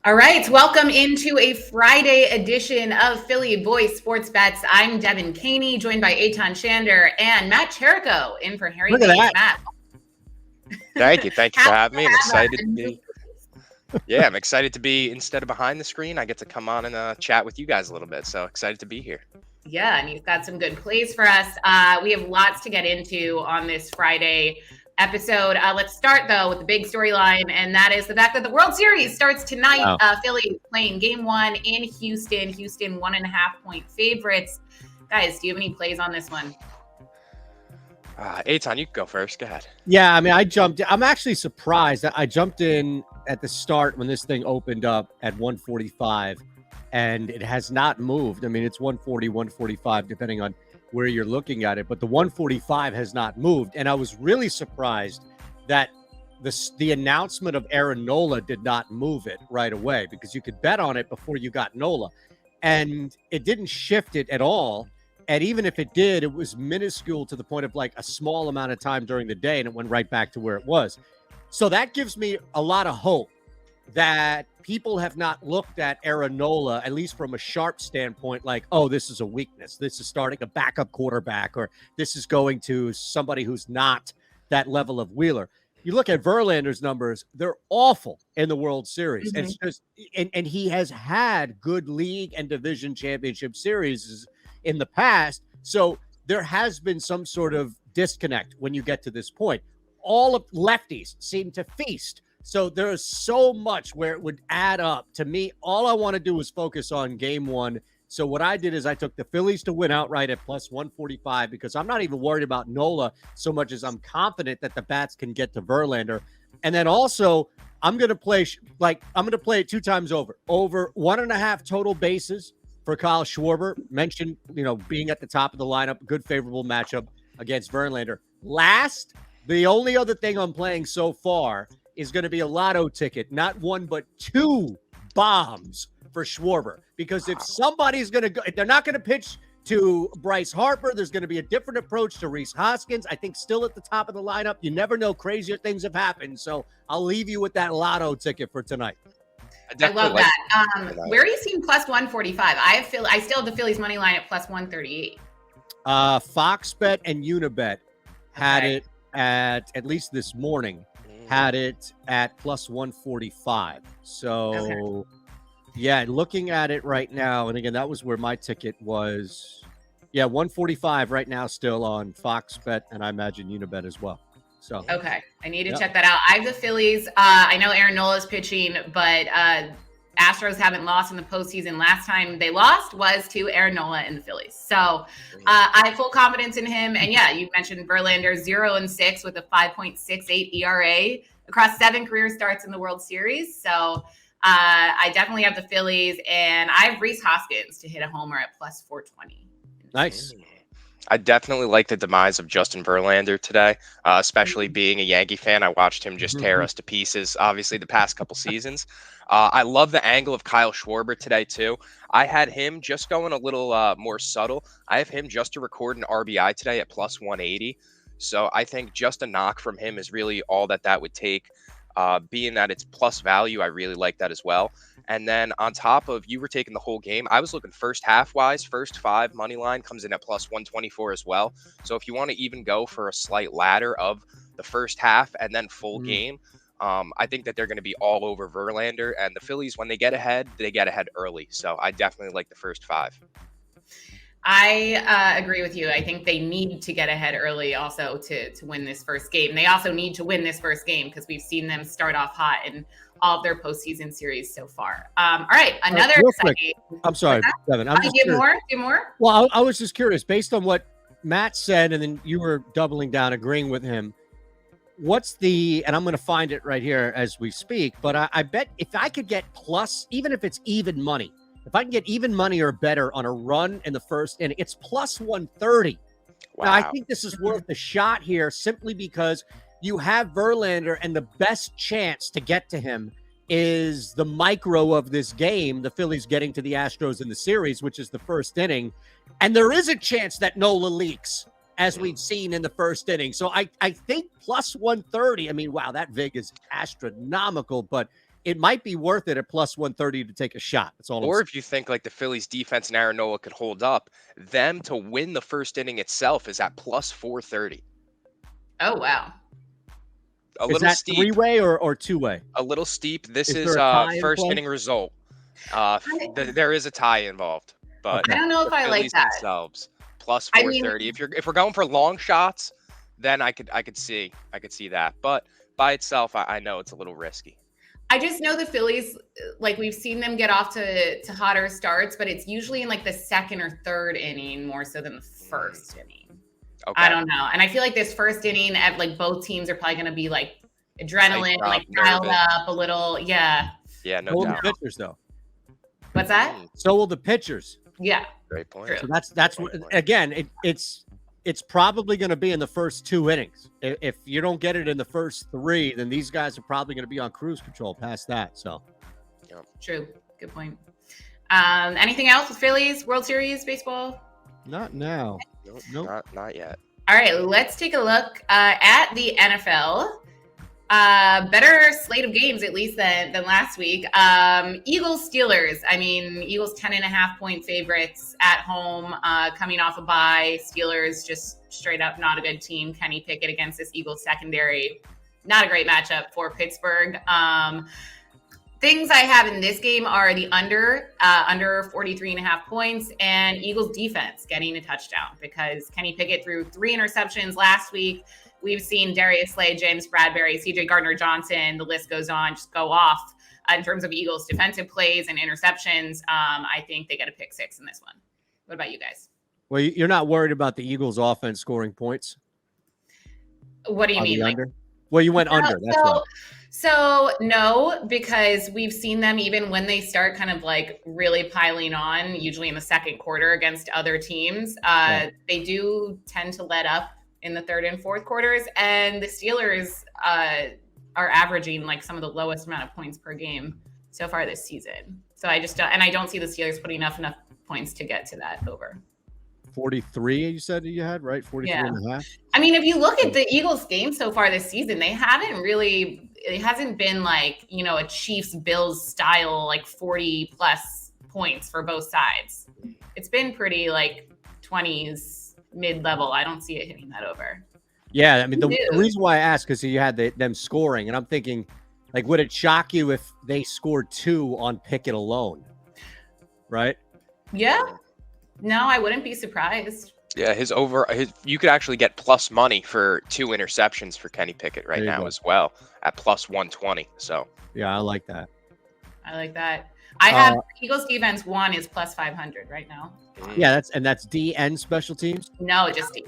All right, welcome into a Friday edition of Philly Voice Sports Bets. I'm Devin Caney, joined by Eitan Shander and Matt Cherico in for Harry Look at Hayes. that. Matt, Thank you for happy having me. I'm to have excited a to new- be. Yeah, I'm excited to be instead of behind the screen. I get to come on and chat with you guys a little bit. So excited to be here. Yeah, and you've got some good plays for us. We have lots to get into on this Friday episode. Let's start, though, with the big storyline, and that is the fact that the World Series starts tonight. Wow. Philly playing game one in Houston. Houston 1.5-point favorites. Guys, do you have any plays on this one? Eitan, you can go first. Go ahead. Yeah, I mean, I'm actually surprised that I jumped in at the start when this thing opened up at 145, and it has not moved. I mean, it's 140, 145, depending on where you're looking at it, but the 145 has not moved. And I was really surprised that the announcement of Aaron Nola did not move it right away, because you could bet on it before you got Nola, and it didn't shift it at all. And even if it did, it was minuscule to the point of like a small amount of time during the day, and it went right back to where it was. So that gives me a lot of hope that people have not looked at Aaron Nola, at least from a sharp standpoint, like, oh, this is a weakness. This is starting a backup quarterback, or this is going to somebody who's not that level of Wheeler. You look at Verlander's numbers, they're awful in the World Series. Mhm. It's just, and he has had good league and division championship series in the past. So there has been some sort of disconnect when you get to this point. All of lefties seem to feast. So there is so much where it would add up. To me, all I want to do is focus on game one. So what I did is I took the Phillies to win outright at plus 145, because I'm not even worried about Nola so much as I'm confident that the bats can get to Verlander. And then also I'm going to play it 2 times over 1.5 total bases for Kyle Schwarber. Mentioned, being at the top of the lineup, good favorable matchup against Verlander. Last, the only other thing I'm playing so far is going to be a lotto ticket, not one, but 2 bombs for Schwarber. Because if somebody's going to go, they're not going to pitch to Bryce Harper. There's going to be a different approach to Rhys Hoskins. I think still at the top of the lineup. You never know. Crazier things have happened. So I'll leave you with that lotto ticket for tonight. I love that. Where are you seeing plus 145? I still have the Phillies money line at plus 138. Fox Bet and Unibet had it at least this morning, had it at plus 145. So yeah, looking at it right now, and again, that was where my ticket was. Yeah, 145 right now still on Fox Bet, and I imagine Unibet as well. So okay, I need to check that out. I have the Phillies. I know Aaron Nola is pitching, but Astros haven't lost in the postseason. Last time they lost was to Aaron Nola and the Phillies. So I have full confidence in him. And yeah, you mentioned Verlander 0-6 with a 5.68 ERA across 7 career starts in the World Series. So I definitely have the Phillies, and I have Rhys Hoskins to hit a homer at plus 420. nice. I definitely like the demise of Justin Verlander today, especially being a Yankee fan. I watched him just tear us to pieces, obviously, the past couple seasons. I love the angle of Kyle Schwarber today, too. I had him just going a little more subtle. I have him just to record an RBI today at plus 180. So I think just a knock from him is really all that would take. Being that it's plus value, I really like that as well. And then on top of, you were taking the whole game, I was looking first half wise. First 5 money line comes in at plus 124 as well. So if you want to even go for a slight ladder of the first half and then full game, I think that they're going to be all over Verlander. And the Phillies, when they get ahead early. So I definitely like the first 5. I agree with you. I think they need to get ahead early also to win this first game. They also need to win this first game because we've seen them start off hot in all of their postseason series so far. All right, another exciting. I'm sorry, Devin. Do more. Well, I was just curious, based on what Matt said, and then you were doubling down, agreeing with him. What's and I'm going to find it right here as we speak, but I bet if I could get plus, even if it's even money, if I can get even money or better on a run in the first inning, it's plus 130. Wow. Now, I think this is worth a shot here simply because you have Verlander, and the best chance to get to him is the micro of this game, the Phillies getting to the Astros in the series, which is the first inning. And there is a chance that Nola leaks, as we've seen in the first inning. So I think plus 130, I mean, wow, that vig is astronomical, but it might be worth it at plus 130 to take a shot. That's all. Or if you think like the Phillies defense and Aaron Nola could hold up, them to win the first inning itself is at plus 430. Oh, wow. A Is little that steep. Three-way or two-way? A little steep. This Is is there a tie in first play? inning result. There is a tie involved, but I don't know if I like Phillies that. themselves plus I mean- 430. If we're going for long shots, then I could see that. But by itself, I know it's a little risky. I just know the Phillies, like we've seen them get off to hotter starts, but it's usually in like the second or third inning more so than the first inning. Okay. I don't know. And I feel like this first inning, like both teams are probably going to be like adrenaline, Hyped up, like dialed nervous. up a little. Yeah. Yeah, no So will doubt. the pitchers, though. What's that? So will the pitchers. Yeah. Great point. True. So that's what, again, it's probably going to be in the first 2 innings. If you don't get it in the first 3, then these guys are probably going to be on cruise control past that. So True. Good point. Anything else with Phillies, World Series, baseball? not now. Nope. Not yet. All right, let's take a look at the NFL. Better slate of games, at least than last week. Eagles, Steelers. I mean, Eagles 10.5-point favorites at home, coming off a bye. Steelers just straight up not a good team. Kenny Pickett against this Eagles secondary. Not a great matchup for Pittsburgh. Things I have in this game are the under 43.5 points, and Eagles defense getting a touchdown because Kenny Pickett threw 3 interceptions last week. We've seen Darius Slay, James Bradbury, CJ Gardner-Johnson, the list goes on, just go off in terms of Eagles defensive plays and interceptions. I think they get a pick 6 in this one. What about you guys? Well, you're not worried about the Eagles offense scoring points? What do you mean? Like, well, you went under. That's why. So no, because we've seen them even when they start kind of like really piling on, usually in the second quarter against other teams, they do tend to let up in the third and fourth quarters. And the Steelers are averaging like some of the lowest amount of points per game so far this season. So I just don't, and I don't see the Steelers putting enough points to get to that over. 43, you said you had, right? 43 and a half. I mean, if you look at the Eagles game so far this season, they haven't really, it hasn't been like, you know, a Chiefs Bills style, like 40 plus points for both sides. It's been pretty like 20s mid-level. I don't see it hitting that over. Yeah. I mean, the reason why I asked, because you had them scoring, and I'm thinking, like, would it shock you if they scored 2 on Pickett alone? Right? Yeah. No, I wouldn't be surprised. Yeah, you could actually get plus money for 2 interceptions for Kenny Pickett right now as well at plus 120. So yeah, I like that. I have Eagles defense 1 is plus 500 right now. Yeah, that's D and special teams. No, just D.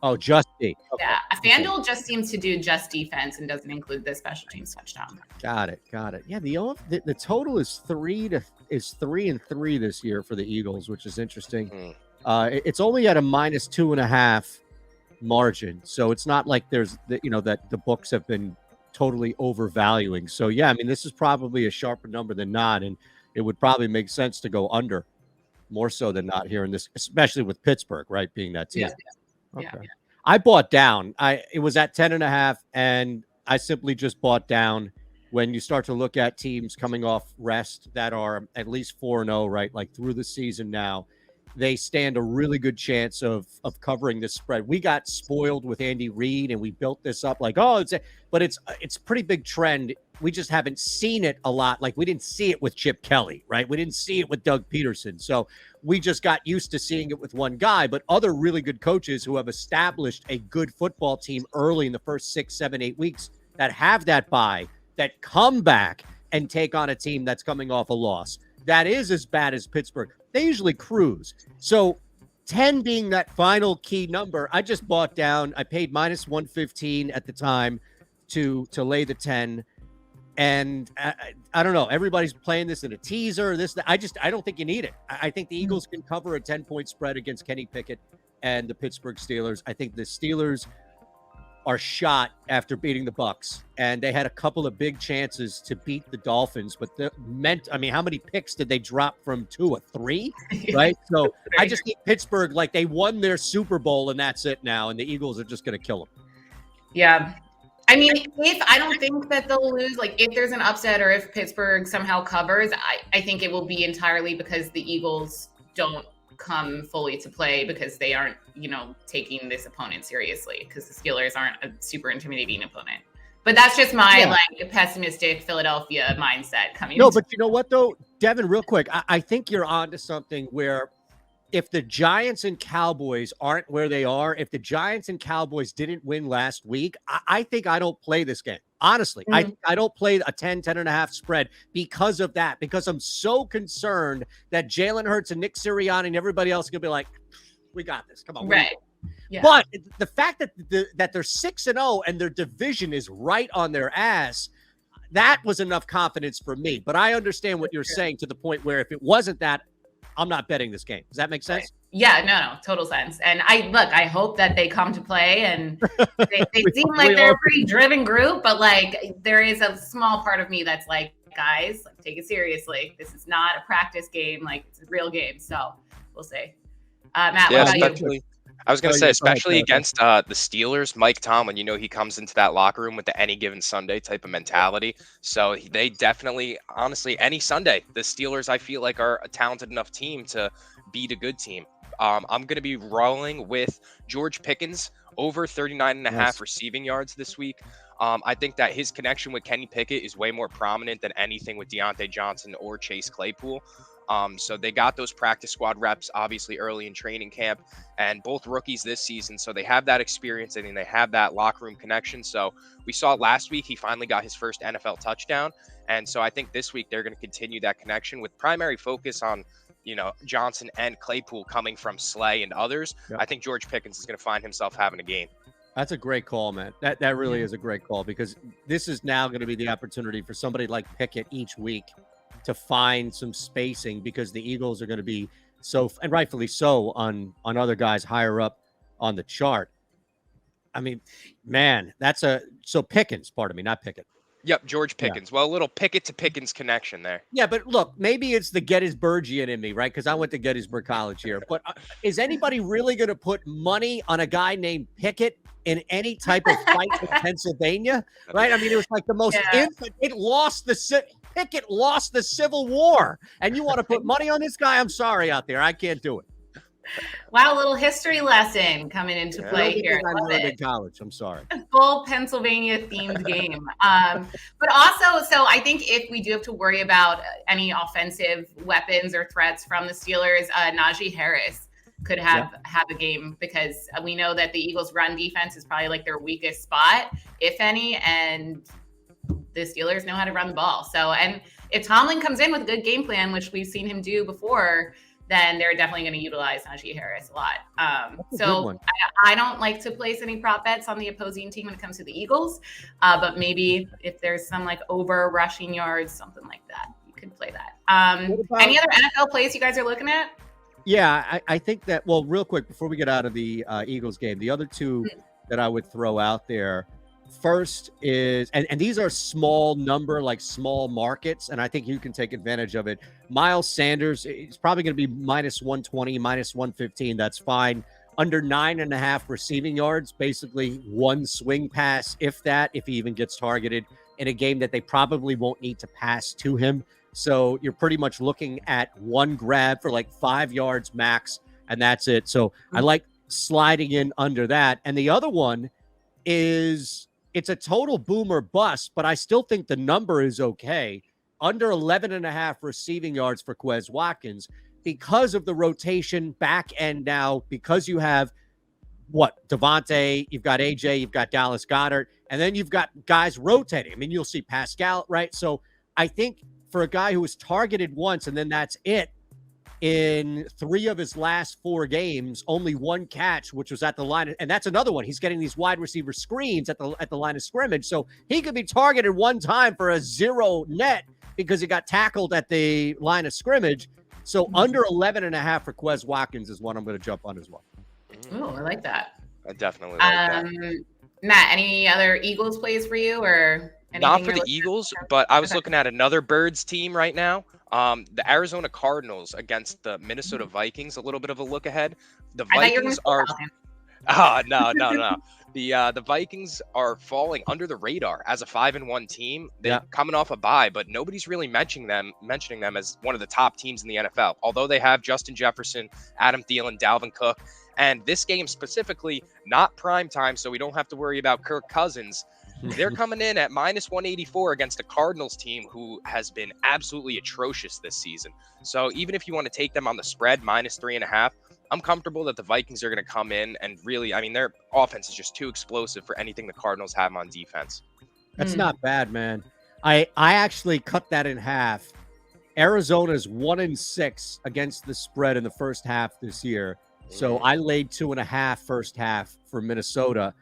Oh, just D. Okay. Yeah, FanDuel just seems to do just defense and doesn't include the special teams touchdown. Got it. Yeah, the total is 3-3 this year for the Eagles, which is interesting. It's only at a -2.5 margin, so it's not like there's that the books have been totally overvaluing. So yeah, I mean, this is probably a sharper number than not, and it would probably make sense to go under more so than not here in this, especially with Pittsburgh, right, being that team. Yeah. Okay. I bought down. It was at 10.5, and I simply just bought down. When you start to look at teams coming off rest that are at least 4-0, right, like through the season now, they stand a really good chance of covering this spread. We got spoiled with Andy Reid, and we built this up like, but it's a pretty big trend. We just haven't seen it a lot. Like, we didn't see it with Chip Kelly, right? We didn't see it with Doug Peterson. So we just got used to seeing it with one guy. But other really good coaches who have established a good football team early in the first 6, 7, 8 weeks that have that bye, that come back and take on a team that's coming off a loss that is as bad as Pittsburgh, they usually cruise. So 10 being that final key number, I just bought down. I paid -115 at the time to lay the 10. And I don't know. Everybody's playing this in a teaser. I don't think you need it. I think the Eagles can cover a 10-point spread against Kenny Pickett and the Pittsburgh Steelers. I think the Steelers are shot after beating the Bucs, and they had a couple of big chances to beat the Dolphins, but how many picks did they drop from 2 or 3? Right? So I just think Pittsburgh, like, they won their Super Bowl and that's it now, and the Eagles are just going to kill them. Yeah. I mean, if I don't think that they'll lose, like if there's an upset or if Pittsburgh somehow covers, I think it will be entirely because the Eagles don't come fully to play because they aren't, taking this opponent seriously because the Steelers aren't a super intimidating opponent. But that's just my like pessimistic Philadelphia mindset coming. No, but you know what though, Devin, real quick, I think you're onto something where if the Giants and Cowboys aren't where they are, if the Giants and Cowboys didn't win last week, I think I don't play this game. Honestly, I don't play a 10.5 spread because of that, because I'm so concerned that Jalen Hurts and Nick Sirianni and everybody else are going to be like, we got this. Come on. Right. Yeah. But the fact that that they're 6-0 and their division is right on their ass, that was enough confidence for me. But I understand what you're saying to the point where if it wasn't that, I'm not betting this game. Does that make sense? Right. Yeah, no, total sense. And I hope that they come to play and they seem like they're a pretty driven group, but like there is a small part of me that's like, guys, like, take it seriously. This is not a practice game. Like it's a real game. So we'll see. Matt, what about you? I was going to say, especially against the Steelers, Mike Tomlin, he comes into that locker room with the any given Sunday type of mentality. So they definitely, honestly, any Sunday, the Steelers, I feel like, are a talented enough team to beat a good team. I'm going to be rolling with George Pickens over 39.5 receiving yards this week. I think that his connection with Kenny Pickett is way more prominent than anything with Deontay Johnson or Chase Claypool. So they got those practice squad reps, obviously, early in training camp, and both rookies this season. So they have that experience and they have that locker room connection. So we saw last week, he finally got his first NFL touchdown. And so I think this week they're going to continue that connection with primary focus on, Johnson and Claypool coming from Slay and others. Yep. I think George Pickens is going to find himself having a game. That's a great call, man. That really is a great call because this is now going to be the opportunity for somebody like Pickett each week to find some spacing because the Eagles are going to be so, and rightfully so, on other guys higher up on the chart. I mean, man, so Pickens, pardon me, not Pickett. Yep, George Pickens. Yeah. Well, a little Pickett to Pickens connection there. Yeah, but look, maybe it's the Gettysburgian in me, right? Because I went to Gettysburg College here. But is anybody really going to put money on a guy named Pickett in any type of fight with Pennsylvania? Right? I mean, it was like the most infant. Pickett lost the Civil War, and you want to put money on this guy? I'm sorry out there. I can't do it. Wow, a little history lesson coming into play here. I learned in college. I'm sorry. A full Pennsylvania themed game. But also, so I think if we do have to worry about any offensive weapons or threats from the Steelers, Najee Harris could have a game because we know that the Eagles' run defense is probably like their weakest spot, if any, and the Steelers know how to run the ball. So, and if Tomlin comes in with a good game plan, which we've seen him do before, then they're definitely going to utilize Najee Harris a lot. So I don't like to place any prop bets on the opposing team when it comes to the Eagles, but maybe if there's some like over rushing yards, something like that, you could play that. Any other NFL plays you guys are looking at? Yeah, I think that, well, real quick, before we get out of the Eagles game, the other two that I would throw out there, first is, and these are small number, like small markets, and I think you can take advantage of it. Miles Sanders is probably going to be minus 120, minus 115. That's fine. Under 9.5 receiving yards, basically one swing pass, if he even gets targeted in a game that they probably won't need to pass to him. So you're pretty much looking at one grab for like 5 yards max, and that's it. So I like sliding in under that. And the other one is, it's a total boom or bust, but I still think the number is okay. Under 11.5 receiving yards for Quez Watkins because of the rotation back end now, because you have Devontae, you've got AJ, you've got Dallas Goedert, and then you've got guys rotating. I mean, you'll see Pascal, right? So I think for a guy who was targeted once and then that's it, in 3 of his last 4 games, only 1 catch, which was at the line. And that's another one. He's getting these wide receiver screens at the line of scrimmage. So he could be targeted 1 time for a 0 net because he got tackled at the line of scrimmage. So under 11.5 for Quez Watkins is one I'm going to jump on as well. Oh, I like that. I definitely like that. Matt, any other Eagles plays for you or anything? Not for the Eagles, but I was looking at another Birds team right now. The Arizona Cardinals against the Minnesota Vikings, a little bit of a look ahead. The Vikings are no. The Vikings are falling under the radar as a 5-1 team. They're Yeah. coming off a bye, but nobody's really mentioning them as one of the top teams in the NFL. Although they have Justin Jefferson, Adam Thielen, Dalvin Cook, and this game specifically not prime time, so we don't have to worry about Kirk Cousins. They're coming in at -184 against a Cardinals team who has been absolutely atrocious this season. So even if you want to take them on the spread, -3.5, I'm comfortable that the Vikings are going to come in and really, I mean, their offense is just too explosive for anything the Cardinals have on defense. That's not bad, man. I actually cut that in half. Arizona's 1-6 against the spread in the first half this year. So I laid 2.5 first half for Minnesota.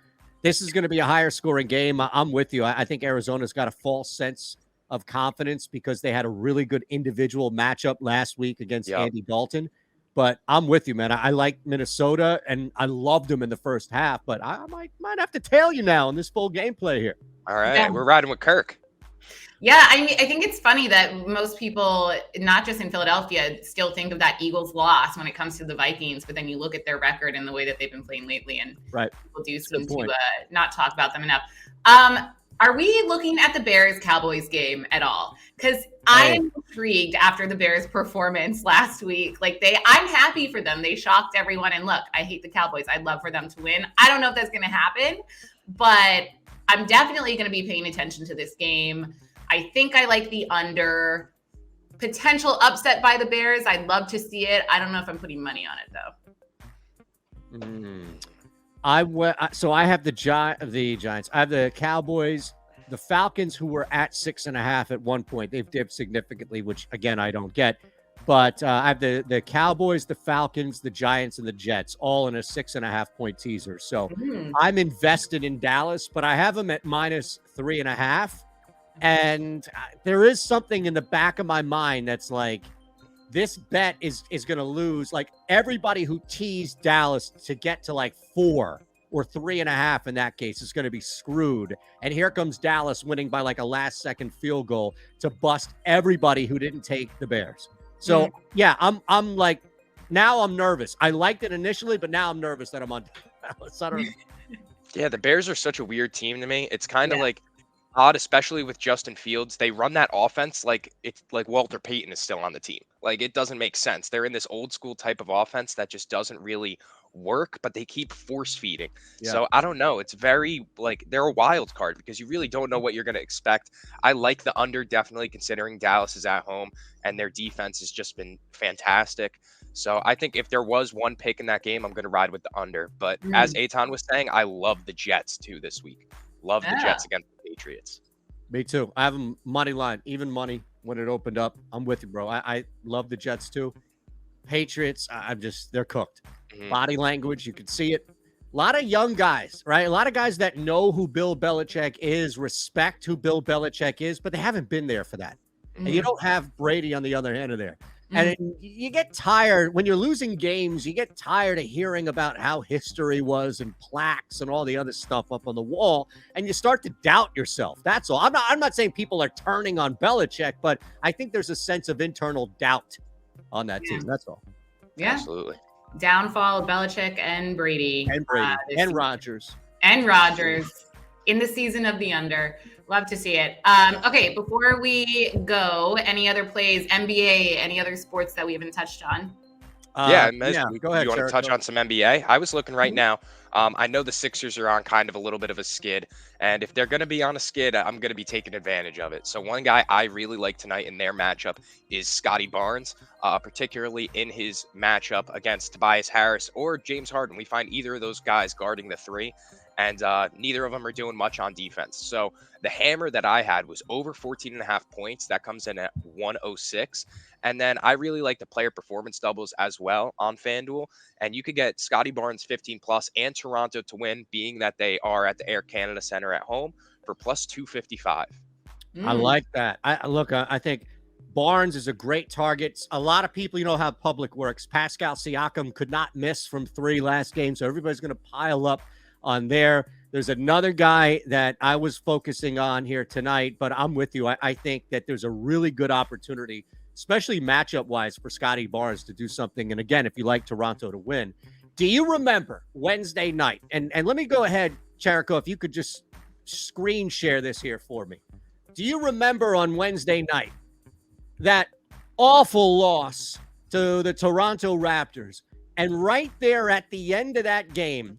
This is going to be a higher scoring game. I'm with you. I think Arizona's got a false sense of confidence because they had a really good individual matchup last week against Andy Dalton. But I'm with you, man. I like Minnesota, and I loved them in the first half. But I might have to tail you now in this full gameplay here. All right, we're riding with Kirk. Yeah, I mean, I think it's funny that most people, not just in Philadelphia, still think of that Eagles loss when it comes to the Vikings. But then you look at their record and the way that they've been playing lately, and people do seem to not talk about them enough. Are we looking at the Bears-Cowboys game at all? Because I am intrigued after the Bears' performance last week. I'm happy for them. They shocked everyone. And look, I hate the Cowboys. I'd love for them to win. I don't know if that's going to happen, but I'm definitely going to be paying attention to this game. I think I like the under. Potential upset by the Bears. I'd love to see it. I don't know if I'm putting money on it, though. So I have the Giants. I have the Cowboys, the Falcons, who were at 6.5 at one point. They've dipped significantly, which again I don't get. But I have the Cowboys, the Falcons, the Giants, and the Jets, all in a 6.5 point teaser. So I'm invested in Dallas, but I have them at -3.5. And there is something in the back of my mind that's like, this bet is going to lose. Like, everybody who teased Dallas to get to like 4 or 3.5 in that case is going to be screwed. And here comes Dallas winning by like a last second field goal to bust everybody who didn't take the Bears. So yeah, I'm like, now I'm nervous. I liked it initially, but now I'm nervous that I'm on Dallas. I don't know. Yeah, the Bears are such a weird team to me. It's kind of like odd, especially with Justin Fields. They run that offense like it's like Walter Payton is still on the team. Like, it doesn't make sense. They're in this old school type of offense that just doesn't really work, but they keep force feeding. So I don't know. It's very like they're a wild card because you really don't know what you're going to expect. I like the under, definitely, considering Dallas is at home and their defense has just been fantastic. So I think if there was one pick in that game, I'm going to ride with the under. But as Eitan was saying, I love the Jets too this week. Love the Jets against the Patriots. Me too. I have them money line, even money when it opened up. I'm with you, bro. I love the Jets too. Patriots, they're cooked. Body language, you can see it. A lot of young guys, right? A lot of guys that know who Bill Belichick is, respect who Bill Belichick is, but they haven't been there for that. And you don't have Brady on the other end of there. And you get tired when you're losing games. You get tired of hearing about how history was and plaques and all the other stuff up on the wall, and you start to doubt yourself. That's all. I'm not saying people are turning on Belichick, but I think there's a sense of internal doubt on that team. That's all. Yeah, absolutely. Downfall of Belichick and Brady and Rodgers in the season of the under. Love to see it. Okay, before we go, any other plays, NBA, any other sports that we haven't touched on? Go ahead. You want to touch on some NBA? I was looking right now. I know the Sixers are on kind of a little bit of a skid, and if they're going to be on a skid, I'm going to be taking advantage of it. So one guy I really like tonight in their matchup is Scotty Barnes, particularly in his matchup against Tobias Harris or James Harden. We find either of those guys guarding the three, and neither of them are doing much on defense. So the hammer that I had was over 14.5 points. That comes in at 106. And then I really like the player performance doubles as well on FanDuel. And you could get Scotty Barnes 15 plus and Toronto to win, being that they are at the Air Canada Center at home, for plus 255. I like that. I think Barnes is a great target. A lot of people, you know how public works. Pascal Siakam could not miss from 3 last game, so everybody's going to pile up on there. There's another guy that I was focusing on here tonight, but I'm with you. I think that there's a really good opportunity, especially matchup-wise, for Scotty Barnes to do something. And again, if you like Toronto to win. Do you remember Wednesday night? And let me go ahead Cherico, if you could just screen share this here for me. Do you remember on Wednesday night that awful loss to the Toronto Raptors? And right there at the end of that game,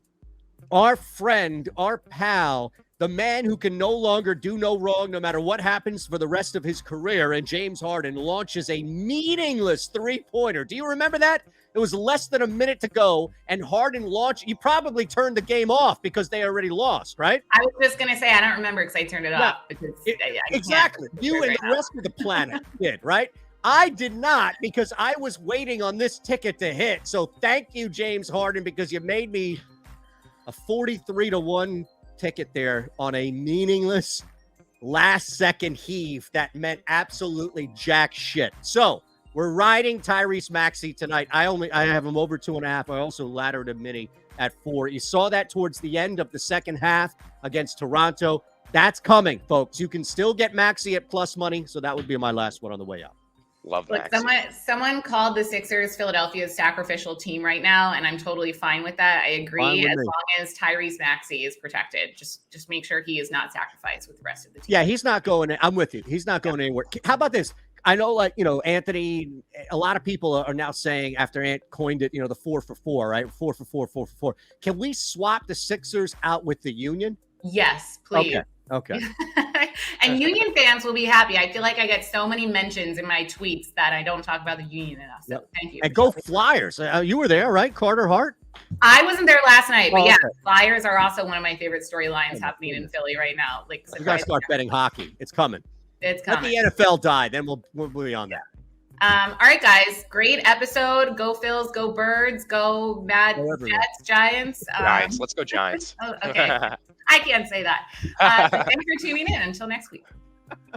our friend, our pal, the man who can no longer do no wrong no matter what happens for the rest of his career, and James Harden launches a meaningless three-pointer. Do you remember that? It was less than a minute to go, and Harden launched. You probably turned the game off because they already lost, right? I was just going to say, I don't remember because I turned it off. Because, exactly. You and the rest of the planet did, right? I did not, because I was waiting on this ticket to hit. So thank you, James Harden, because you made me a 43-1 ticket there on a meaningless last-second heave that meant absolutely jack shit. So we're riding Tyrese Maxey tonight. I have him over 2.5. I also laddered a mini at 4. You saw that towards the end of the second half against Toronto. That's coming, folks. You can still get Maxey at plus money, so that would be my last one on the way out. Love that. Someone called the Sixers Philadelphia's sacrificial team right now, and I'm totally fine with that. I agree, as long as Tyrese Maxey is protected. Just make sure he is not sacrificed with the rest of the team. Yeah, he's not going. I'm with you. He's not going anywhere. How about this? I know, Anthony, a lot of people are now saying, after Ant coined it, the 4 for 4, right? 4 for 4, 4 for 4. Can we swap the Sixers out with the Union? Yes, please. Okay. And Union fans will be happy. I feel like I get so many mentions in my tweets that I don't talk about the Union enough. So thank you. And go Flyers. You were there, right? Carter Hart? I wasn't there last night, but Flyers are also one of my favorite storylines happening in Philly right now. Like, you got to start betting hockey. It's coming. It's coming. Let the NFL die, then we'll be on that. All right, guys. Great episode. Go Phils, go Birds, go Mad Jets, Giants. Giants. Let's go Giants. Okay. I can't say that. Thanks for tuning in. Until next week.